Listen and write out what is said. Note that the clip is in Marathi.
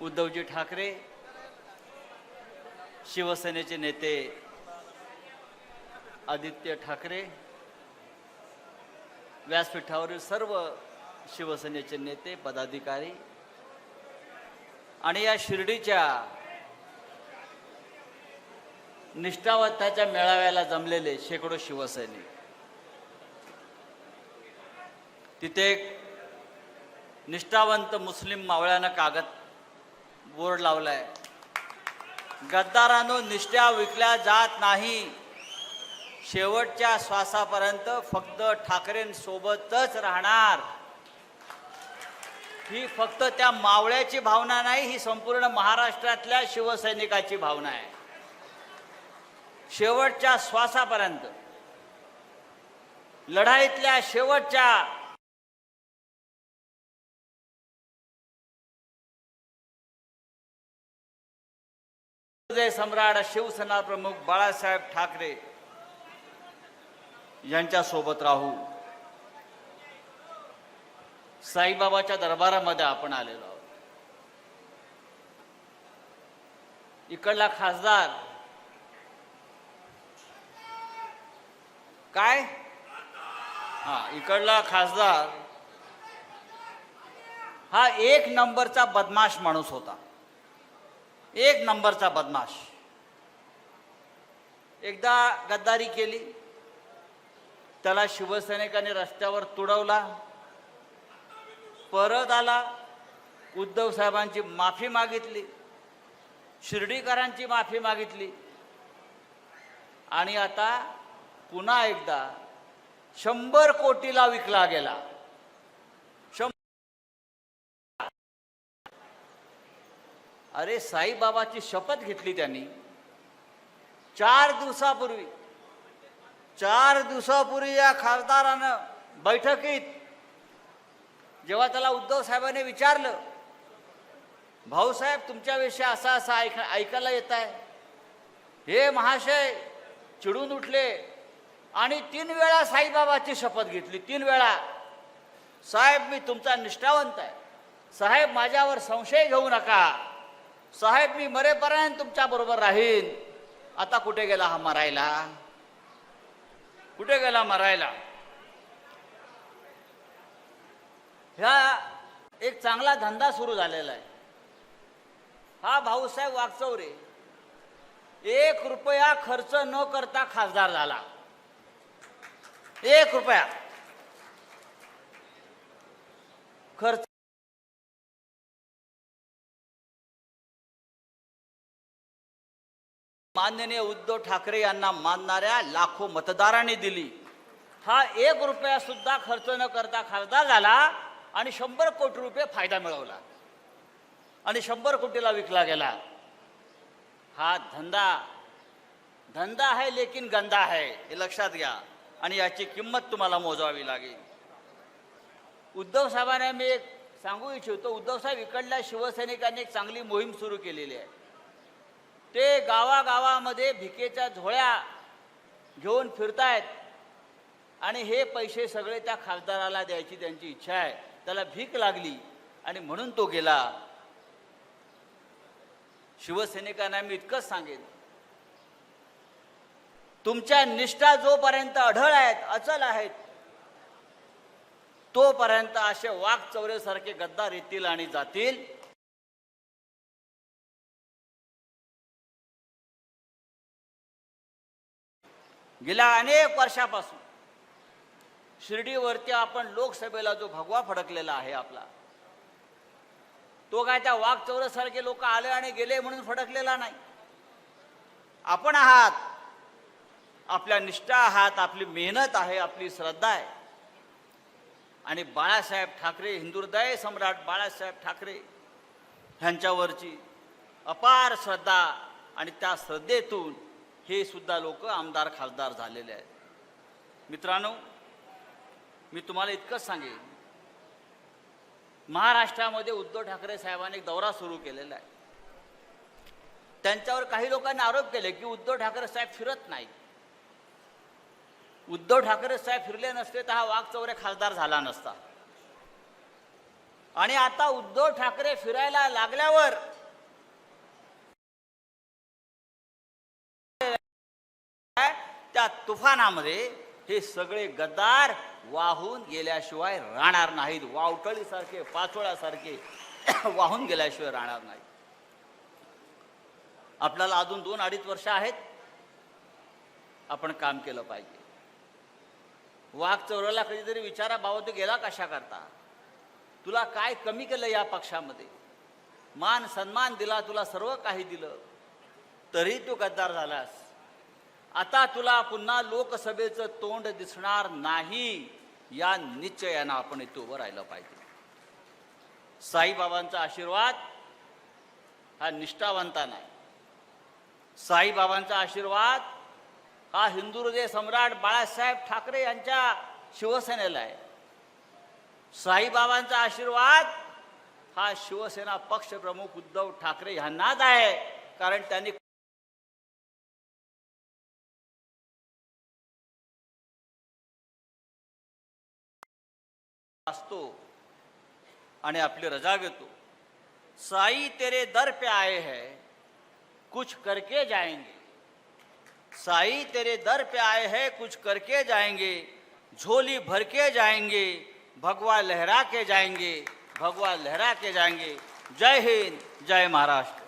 उद्धवजी ठाकरे, शिवसेनेचे नेते आदित्य ठाकरे, व्यासपीठावरील सर्व शिवसेनेचे नेते पदाधिकारी आणि या शिर्डीच्या निष्ठावंताच्या मेळाव्याला जमलेले शेकडो शिवसैनिक. तिथे एक निष्ठावंत मुस्लिम मावळ्यानं कागद बोर्ड लावलाय, गद्दारांनो निष्ठा विकल्या जात नाही, शेवटच्या श्वासापर्यंत फक्त ठाकरेंसोबतच राहणार. ही फक्त त्या मावळ्याची भावना नाही, ही संपूर्ण महाराष्ट्रातल्या शिवसैनिकाची भावना आहे. शेवटच्या श्वासापर्यंत, लढाईतल्या शेवटच्या सम्राट शिवसेना प्रमुख बाळासाहेब ठाकरे यांच्या सोबत राहू. साईबाबाच्या दरबारामध्ये आपण आलेलो आहोत. इकडला खासदार काय, इकडला खासदार हा एक नंबरचा बदमाश माणूस होता, एक नंबरचा बदमाश. एकदा गद्दारी केली, त्याला शिवसैनिकांनी रस्त्यावर तुडवला, परत आला, उद्धव साहेबांची माफी मागितली, शिर्डीकरांची माफी मागितली आणि आता पुन्हा एकदा 100 कोटीला विकला गेला. अरे साईबाबाची शपथ घेतली त्यांनी 4 दिवसापूर्वी या खासदारानं बैठकीत. जेव्हा त्याला उद्धव साहेबांनी विचारलं, भाऊसाहेब तुमच्याविषयी असा असा ऐकायला येत आहे, हे महाशय चिडून उठले आणि 3 वेळा साईबाबाची शपथ घेतली. 3 वेळा, साहेब मी तुमचा निष्ठावंत आहे, साहेब माझ्यावर संशय घेऊ नका, साहेब मी मरेपर्यंत तुमच्या बरोबर राहीन. आता कुठे गेला हा मरायला, कुठे गेला मरायला? ह्या एक चांगला धंदा सुरू झालेला आहे. हा भाऊसाहेब वागचौरे 1 रुपया खर्च न करता खासदार झाला. 1 रुपया खर्च माननीय उद्धव ठाकरे यांना मानणाऱ्या लाखो मतदारांनी दिली. हा 1 रुपया सुद्धा खर्च न करता खासदार झाला आणि 100 कोटी रुपये फायदा मिळवला आणि 100 कोटीला विकला गेला. हा धंदा है लेकिन गंदा है, हे लक्षात घ्या आणि याची किंमत तुम्हाला मोजावी लागेल. उद्धव साहेबांना मी एक सांगू इच्छितो, उद्धव साहेब इकडल्या शिवसैनिकांनी एक चांगली मोहीम सुरू केलेली आहे. ते गावागावामध्ये भिकेच्या झोळ्या घेऊन फिरतायत आणि हे पैसे सगळे त्या खासदाराला द्यायची त्यांची इच्छा आहे. त्याला भीक लागली आणि म्हणून तो गेला. शिवसैनिकांना मी इतकंच सांगेन, तुमच्या निष्ठा जोपर्यंत अढळ आहेत, अचल आहेत, तोपर्यंत असे वाघचौरेसारखे गद्दार येतील आणि जातील. गेल्या अनेक वर्षापासून शिर्डीवरती आपण लोकसभेला जो भगवा फडकलेला आहे आपला, तो काय त्या वाघचौरेसारखे लोक आले आणि गेले म्हणून फडकलेला नाही. आपण आहात, आपल्या निष्ठा आहात, आपली मेहनत आहे, आपली श्रद्धा आहे आणि बाळासाहेब ठाकरे, हिंदुहृदय सम्राट बाळासाहेब ठाकरे ह्यांच्यावरची अपार श्रद्धा आणि त्या श्रद्धेतून हे सुद्धा लोक आमदार खासदार झालेले आहेत. मित्रांनो, मी तुम्हाला इतकंच सांगेन, महाराष्ट्रामध्ये उद्धव ठाकरे साहेबांनी एक दौरा सुरू केलेला आहे. त्यांच्यावर काही लोकांनी आरोप केले की उद्धव ठाकरे साहेब फिरत नाहीत. उद्धव ठाकरे साहेब फिरले नसते तर हा वाघचौरे खासदार झाला नसता. आणि आता उद्धव ठाकरे फिरायला लागल्यावर त्या तुफानामध्ये हे सगळे गद्दार वाहून गेल्याशिवाय राहणार नाहीत. वावटळीसारखे, पाचोळ्यासारखे वाहून गेल्याशिवाय राहणार नाहीत. आपल्याला अजून 2-2.5 वर्ष आहेत. आपण काम केलं पाहिजे. वाघ चौरला कधीतरी विचारा, बाबा तू गेला कशा करता? तुला काय कमी केलं या पक्षामध्ये? मान सन्मान दिला, तुला सर्व काही दिलं, तरी तू गद्दार झालास. आता तुला पुन्हा लोकसभेचं तोंड दिसणार नाही, या निश्चयानं आपण इथे उभं राहिलं पाहिजे. साईबाबांचा आशीर्वाद हा निष्ठावंतांना आहे. साईबाबांचा आशीर्वाद हा हिंदू हृदय सम्राट बाळासाहेब ठाकरे यांच्या शिवसेनेला आहे. साईबाबांचा आशीर्वाद हा शिवसेना पक्षप्रमुख उद्धव ठाकरे यांनाच आहे. कारण त्यांनी असतो आणि आपली रजा घेतो. साई तेरे दर पे आए हैं, कुछ करके जाएंगे. साई तेरे दर पे आए हैं, कुछ करके जाएंगे. झोली भर के जाएंगे, भगवा लहरा के जाएंगे, भगवा लहरा के जाएंगे. जय हिंद, जय महाराष्ट्र.